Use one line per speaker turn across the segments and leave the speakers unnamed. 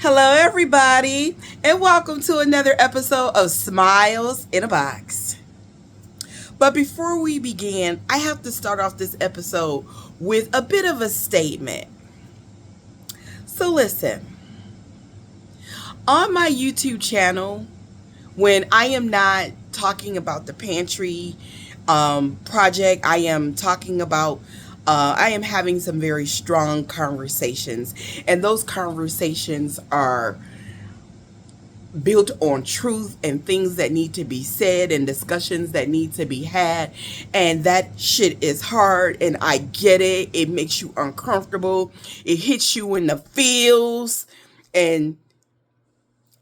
Hello, everybody, and welcome to another episode of Smiles in a Box. But before we begin, I have to start off this episode with a bit of a statement. So, listen, on my YouTube channel, when I am not talking about the pantry project, I am talking about I am having some very strong conversations, and those conversations are built on truth and things that need to be said and discussions that need to be had. And that shit is hard, and I get it. It makes you uncomfortable. It hits you in the feels, and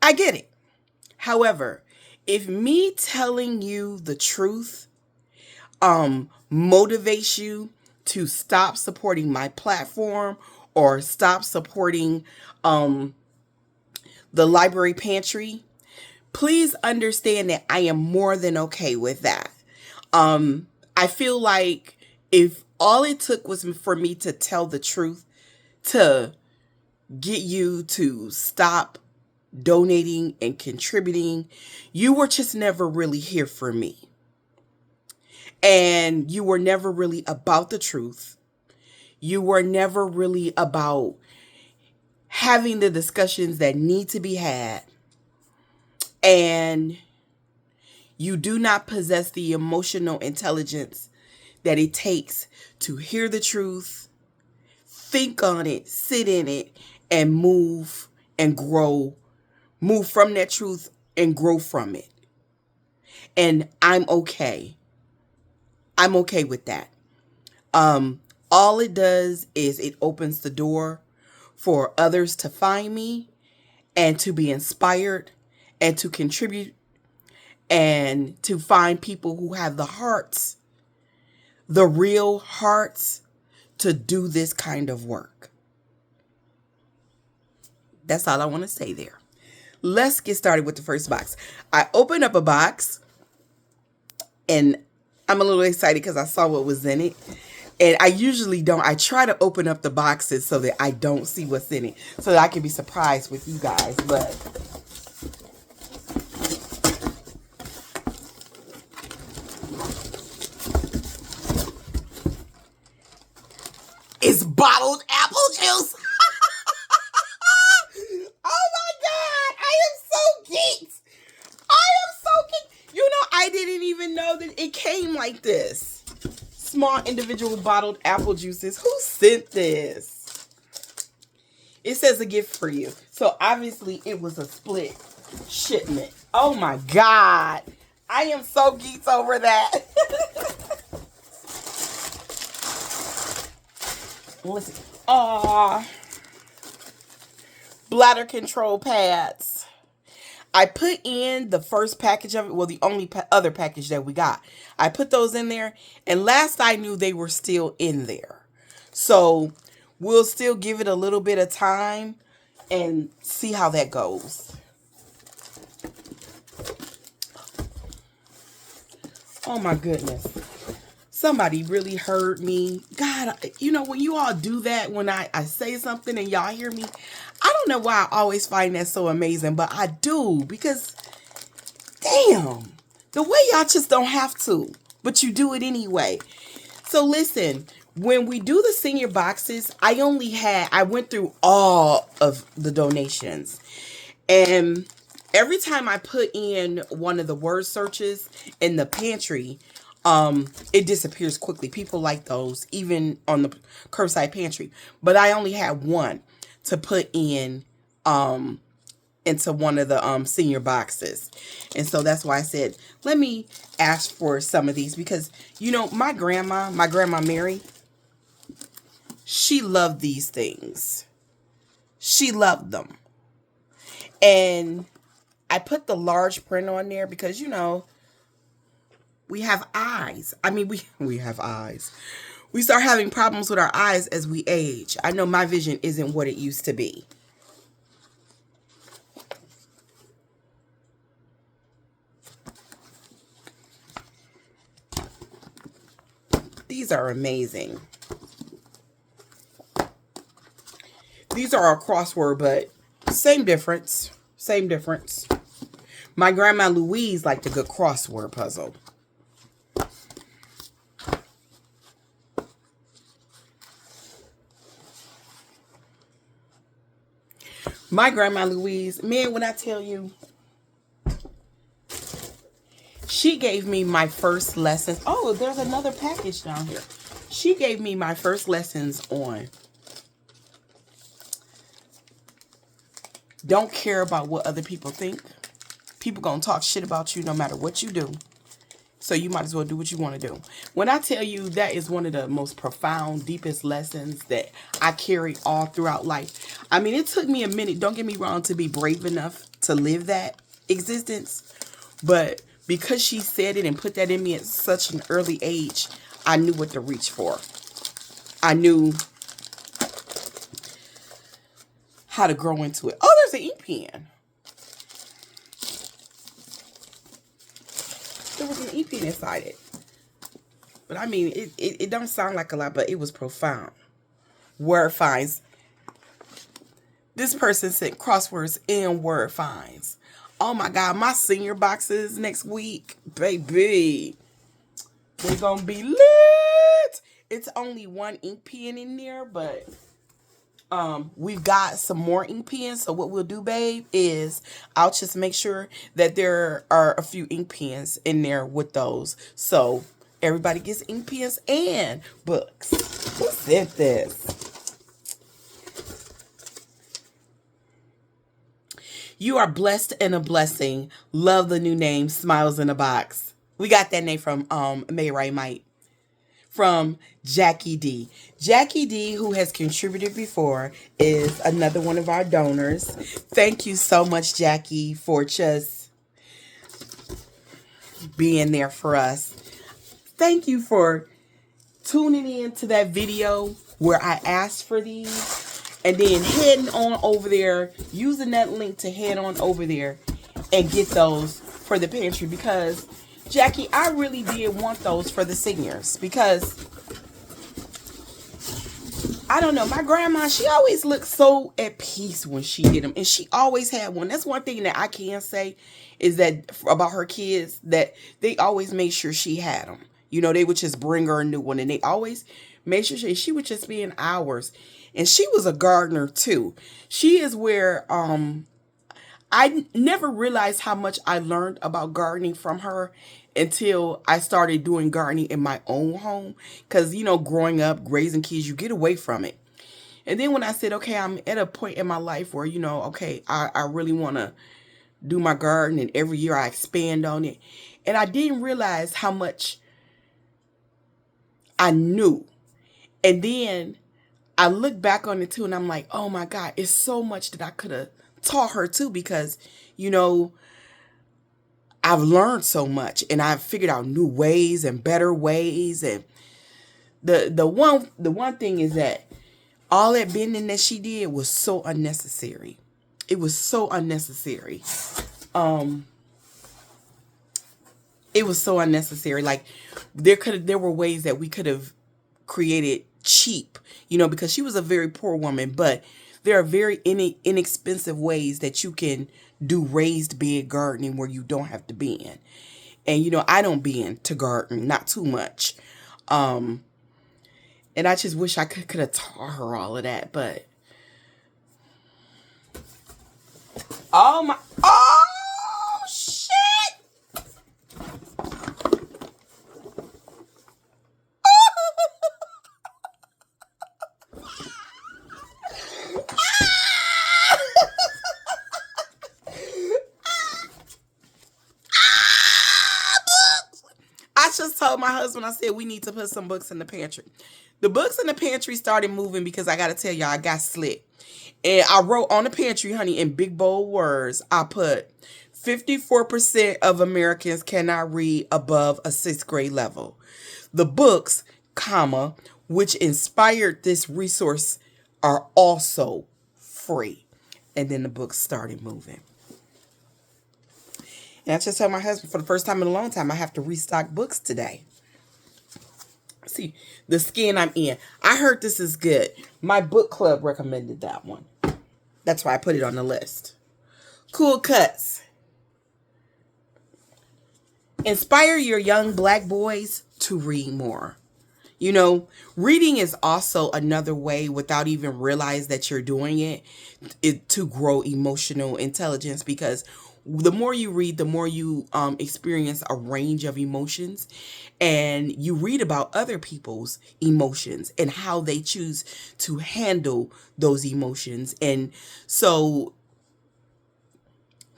I get it. However, if me telling you the truth motivates you to stop supporting my platform or stop supporting the Library Pantry, please understand that I am more than okay with that. I feel like if all it took was for me to tell the truth to get you to stop donating and contributing, you were just never really here for me. And you were never really about the truth. You were never really about having the discussions that need to be had. And you do not possess the emotional intelligence that it takes to hear the truth, think on it, sit in it, and move and grow. Move from that truth and grow from it. And I'm okay. I'm okay with that. All it does is it opens the door for others to find me and to be inspired and to contribute and to find people who have the hearts, the real hearts, to do this kind of work. That's all I want to say there. Let's get started with the first box. I opened up a box and I'm a little excited because I saw what was in it. And I usually don't. I try to open up the boxes so that I don't see what's in it, so that I can be surprised with you guys. But it's bottled apple juice. Oh my God. I am so geeked. You know, I didn't even know that it came like this. Small individual bottled apple juices. Who sent this? It says a gift for you. So obviously it was a split shipment. Oh my God. I am so geeked over that. Listen. Aww. Bladder control pads. I put in the first package of it, well, the only other package that we got. I put those in there, and last I knew they were still in there. So we'll still give it a little bit of time and see how that goes. Oh my goodness. Somebody really heard me. God, you know, when you all do that, when I say something and y'all hear me, I don't know why I always find that so amazing, but I do, because damn, the way y'all just don't have to, but you do it anyway. So listen, when we do the senior boxes, I went through all of the donations, and every time I put in one of the word searches in the pantry, it disappears quickly. People like those, even on the curbside pantry. But I only had one to put in into one of the senior boxes. And so that's why I said, let me ask for some of these, because you know, my grandma Mary, she loved these things. She loved them. And I put the large print on there because, you know, we have eyes. I mean, we have eyes. We start having problems with our eyes as we age. I know my vision isn't what it used to be. These are amazing. These are a crossword, but Same difference. Same difference. My grandma Louise liked a good crossword puzzle. My grandma Louise, man, when I tell you, she gave me my first lessons. Oh, there's another package down here. She gave me my first lessons on don't care about what other people think. People gonna talk shit about you no matter what you do. So you might as well do what you want to do. When I tell you that is one of the most profound, deepest lessons that I carry all throughout life. I mean, it took me a minute, don't get me wrong, to be brave enough to live that existence. But because she said it and put that in me at such an early age, I knew what to reach for. I knew how to grow into it. Oh, there's an ink pen. There was an ink pen inside it. But I mean, it don't sound like a lot, but it was profound. Word finds. This person sent crosswords and word finds. Oh my God, my senior boxes next week, baby. They're gonna be lit. It's only one ink pen in there, but we've got some more ink pens. So what we'll do, babe, is I'll just make sure that there are a few ink pens in there with those. So everybody gets ink pens and books. Who said this? You are blessed and a blessing. Love the new name, Smiles in a Box. We got that name from May Ray Might. From Jackie D. Jackie D, who has contributed before, is another one of our donors. Thank you so much, Jackie, for just being there for us. Thank you for tuning in to that video where I asked for these. And then heading on over there, using that link to head on over there and get those for the pantry. Because, Jackie, I really did want those for the seniors. Because, I don't know, my grandma, she always looked so at peace when she did them. And she always had one. That's one thing that I can say is that about her kids, that they always made sure she had them. You know, they would just bring her a new one. And they always made sure she would just be in hours. And she was a gardener too. She is where I never realized how much I learned about gardening from her until I started doing gardening in my own home. Because, you know, growing up, raising kids, you get away from it. And then when I said, okay, I'm at a point in my life where, you know, okay, I really want to do my garden. And every year I expand on it. And I didn't realize how much I knew. And then I look back on it too, and I'm like, oh my God, it's so much that I could have taught her too, because, you know, I've learned so much and I've figured out new ways and better ways. And the one thing is that all that bending that she did was so unnecessary. It was so unnecessary. It was so unnecessary. Like there were ways that we could have created cheap, you know, because she was a very poor woman, but there are very inexpensive ways that you can do raised bed gardening where you don't have to be in. And, you know, I don't be in to garden, not too much. And I just wish I could have taught her all of that, but oh shit. I just told my husband, I said, we need to put some books in the pantry. The books in the pantry started moving because I got to tell y'all, I got slick. And I wrote on the pantry, honey, in big bold words, I put 54% of Americans cannot read above a 6th grade level. The books, comma, which inspired this resource are also free. And then the books started moving. And I just told my husband, for the first time in a long time, I have to restock books today. See, the skin I'm in. I heard this is good. My book club recommended that one. That's why I put it on the list. Cool Cuts. Inspire your young black boys to read more. You know, reading is also another way, without even realize that you're doing it to grow emotional intelligence, because the more you read, the more you experience a range of emotions, and you read about other people's emotions and how they choose to handle those emotions. And so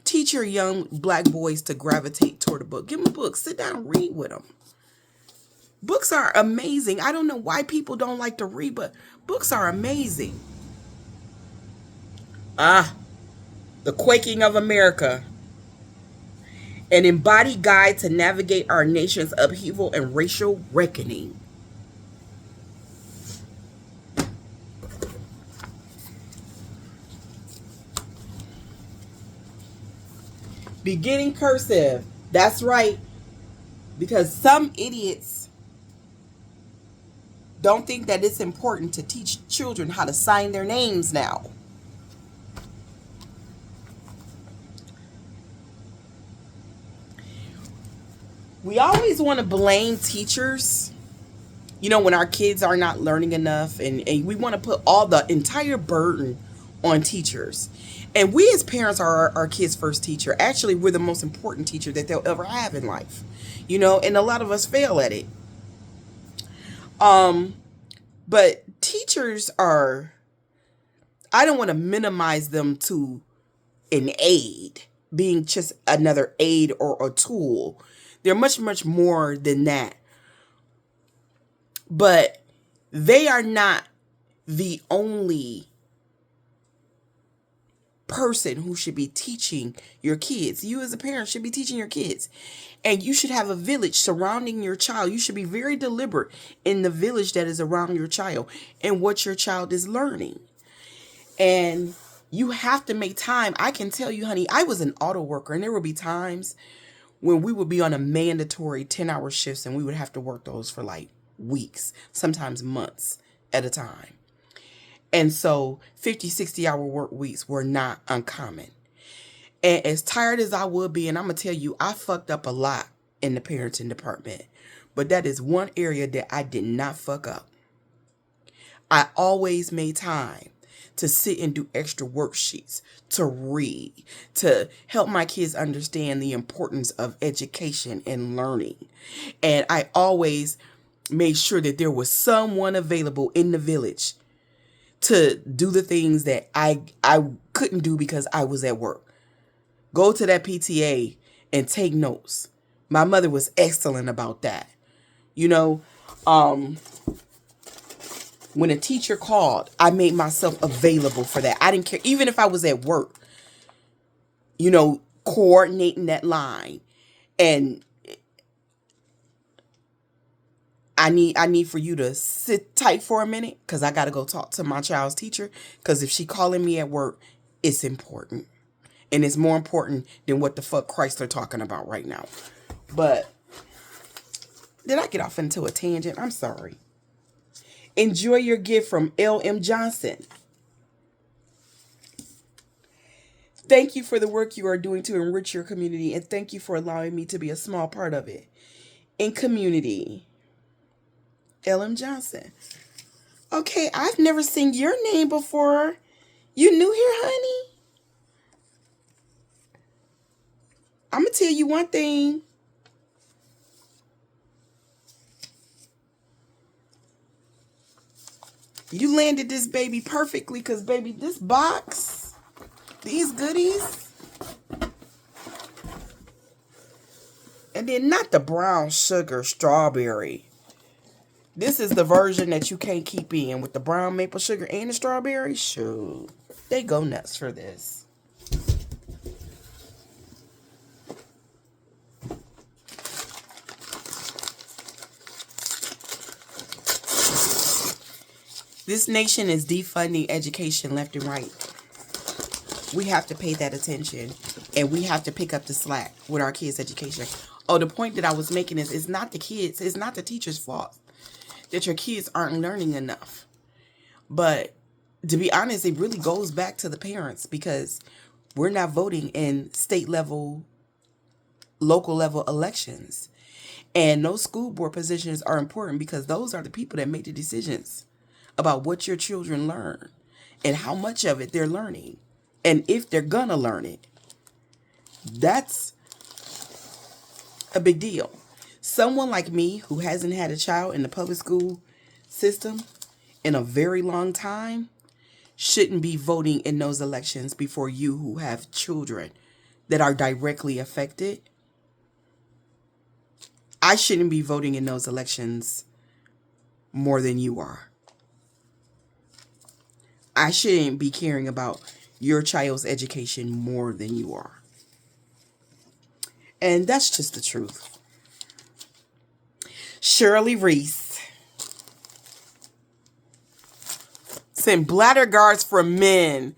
teach your young black boys to gravitate toward a book. Give them a book. Sit down, read with them. Books are amazing. I don't know why people don't like to read, but books are amazing. The Quaking of America. An embodied guide to navigate our nation's upheaval and racial reckoning. Beginning cursive. That's right. Because some idiots don't think that it's important to teach children how to sign their names now. We always want to blame teachers, you know, when our kids are not learning enough, and we want to put all the entire burden on teachers. And we as parents are our kids' first teacher. Actually, we're the most important teacher that they'll ever have in life. You know, and a lot of us fail at it. But teachers are, I don't want to minimize them to an aid, being just another aid or a tool. They're much, much more than that. But they are not the only person who should be teaching your kids. You as a parent should be teaching your kids. And you should have a village surrounding your child. You should be very deliberate in the village that is around your child and what your child is learning. And you have to make time. I can tell you, honey, I was an auto worker, and there would be times when we would be on a mandatory 10-hour shifts, and we would have to work those for like weeks, sometimes months at a time. And so 50, 60-hour work weeks were not uncommon. And as tired as I would be, and I'm going to tell you, I fucked up a lot in the parenting department. But that is one area that I did not fuck up. I always made time to sit and do extra worksheets, to read, to help my kids understand the importance of education and learning. And I always made sure that there was someone available in the village to do the things that I couldn't do because I was at work. Go to that PTA and take notes. My mother was excellent about that. You know, when a teacher called, I made myself available for that. I didn't care, even if I was at work, you know, coordinating that line. And I need for you to sit tight for a minute, because I got to go talk to my child's teacher, because if she calling me at work, it's important. And it's more important than what the fuck Chrysler talking about right now. But did I get off into a tangent? I'm sorry. Enjoy your gift from L.M. Johnson. Thank you for the work you are doing to enrich your community, and thank you for allowing me to be a small part of it. In community. L.M. Johnson. Okay, I've never seen your name before. You new here, honey? I'm going to tell you one thing. You landed this baby perfectly, because, baby, this box, these goodies, and then not the brown sugar strawberry. This is the version that you can't keep in, with the brown maple sugar and the strawberry. Shoot, they go nuts for this. This nation is defunding education left and right. We have to pay that attention, and we have to pick up the slack with our kids' education. Oh, the point that I was making is, it's not the kids, it's not the teacher's fault that your kids aren't learning enough. But to be honest, it really goes back to the parents because we're not voting in state level, local level elections. And those school board positions are important because those are the people that make the decisions about what your children learn and how much of it they're learning and if they're gonna learn it. That's a big deal. Someone like me who hasn't had a child in the public school system in a very long time shouldn't be voting in those elections before you who have children that are directly affected. I shouldn't be voting in those elections more than you are. I shouldn't be caring about your child's education more than you are. And that's just the truth. Shirley Reese. Send bladder guards for men.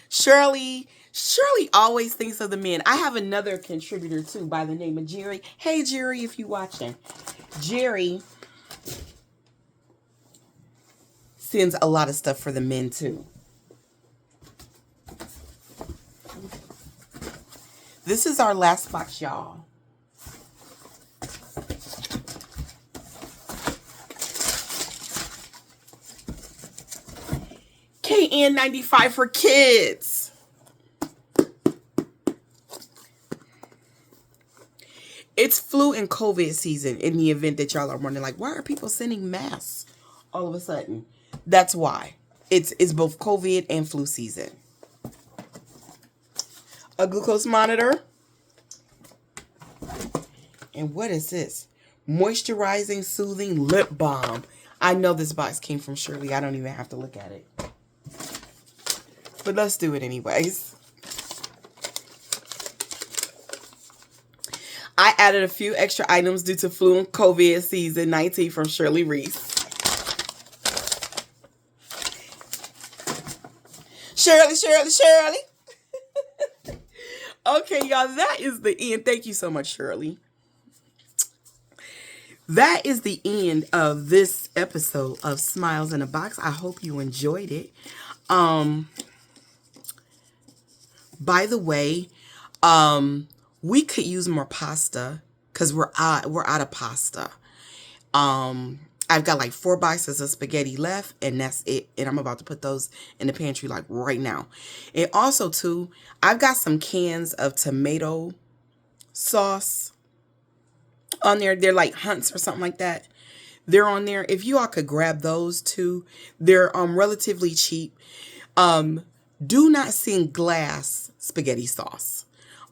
Shirley always thinks of the men. I have another contributor too by the name of Jerry. Hey Jerry, if you watching. Jerry sends a lot of stuff for the men too. This is our last box, y'all. KN95 for kids. It's flu and COVID season in the event that y'all are wondering, like, why are people sending masks all of a sudden? That's why. It's both COVID and flu season. A glucose monitor. And what is this? Moisturizing, soothing lip balm. I know this box came from Shirley. I don't even have to look at it. But let's do it anyways. I added a few extra items due to flu and COVID season 19 from Shirley Reese. Shirley. Okay, y'all, that is the end. Thank you so much, Shirley. That is the end of this episode of Smiles in a Box. I hope you enjoyed it. By the way, we could use more pasta because we're out of pasta. I've got like 4 boxes of spaghetti left, and that's it. And I'm about to put those in the pantry like right now. And also too, I've got some cans of tomato sauce on there. They're like Hunt's or something like that. They're on there. If you all could grab those too, they're relatively cheap. Do not send glass spaghetti sauce.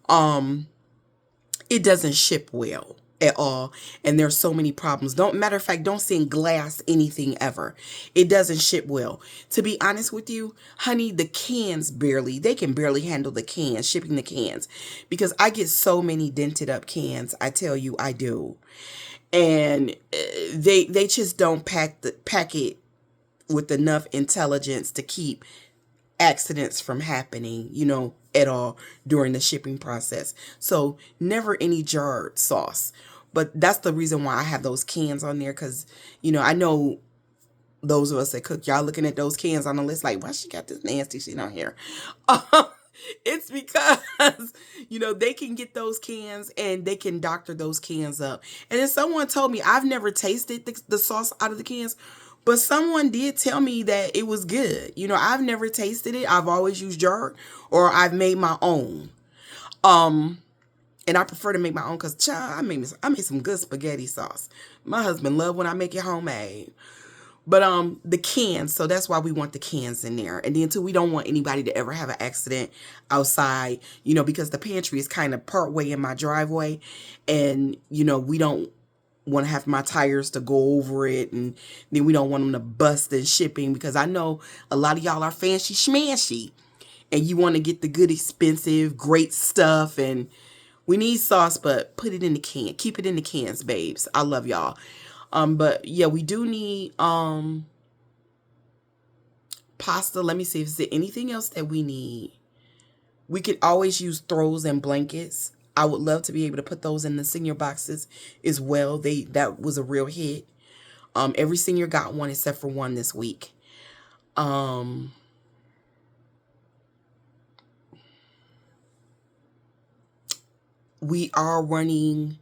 It doesn't ship well at all, and there's so many problems. Matter of fact, don't send glass anything ever. It doesn't ship well. To be honest with you, honey, the cans they can barely handle the cans, shipping the cans, because I get so many dented up cans. I tell you, I do. And they just don't pack it with enough intelligence to keep accidents from happening, at all during the shipping process. So never any jarred sauce. But that's the reason why I have those cans on there, because, I know those of us that cook, y'all looking at those cans on the list like, why she got this nasty shit on here? It's because, they can get those cans and they can doctor those cans up. And then someone told me, I've never tasted the sauce out of the cans, but someone did tell me that it was good. I've never tasted it. I've always used jarred, or I've made my own. And I prefer to make my own because, child, I made some good spaghetti sauce. My husband loves when I make it homemade. But the cans, so that's why we want the cans in there. And then too, we don't want anybody to ever have an accident outside, because the pantry is kind of part way in my driveway. And, we don't want to have my tires to go over it, and then we don't want them to bust in shipping, because I know a lot of y'all are fancy schmancy and you want to get the good, expensive, great stuff, and we need sauce, but put it in the can. Keep it in the cans, babes. I love y'all. But yeah, we do need pasta. Let me see if there's anything else that we need. We could always use throws and blankets. I would love to be able to put those in the senior boxes as well. That was a real hit. Every senior got one except for one this week. We are running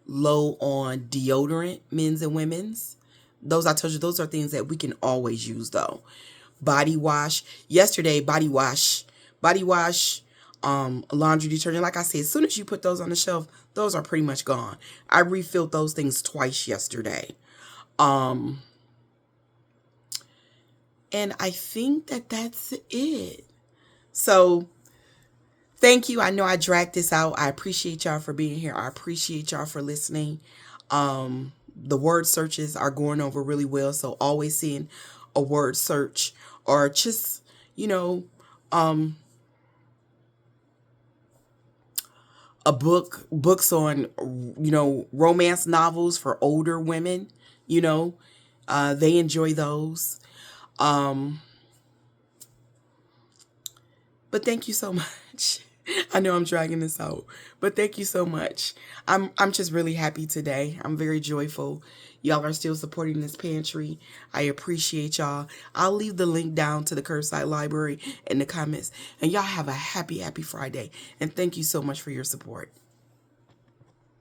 low on deodorant, men's and women's. Those, I told you, those are things that we can always use though. Body wash. Yesterday, body wash, laundry detergent. Like I said, as soon as you put those on the shelf, those are pretty much gone. I refilled those things twice yesterday. And I think that that's it. So thank you. I know I dragged this out. I appreciate y'all for being here. I appreciate y'all for listening. The word searches are going over really well. So always seeing a word search or just, you know, books on, romance novels for older women, they enjoy those. But thank you so much. I know I'm dragging this out, but thank you so much. I'm just really happy today. I'm very joyful. Y'all are still supporting this pantry. I appreciate y'all. I'll leave the link down to the Curbside Library in the comments. And y'all have a happy, happy Friday. And thank you so much for your support.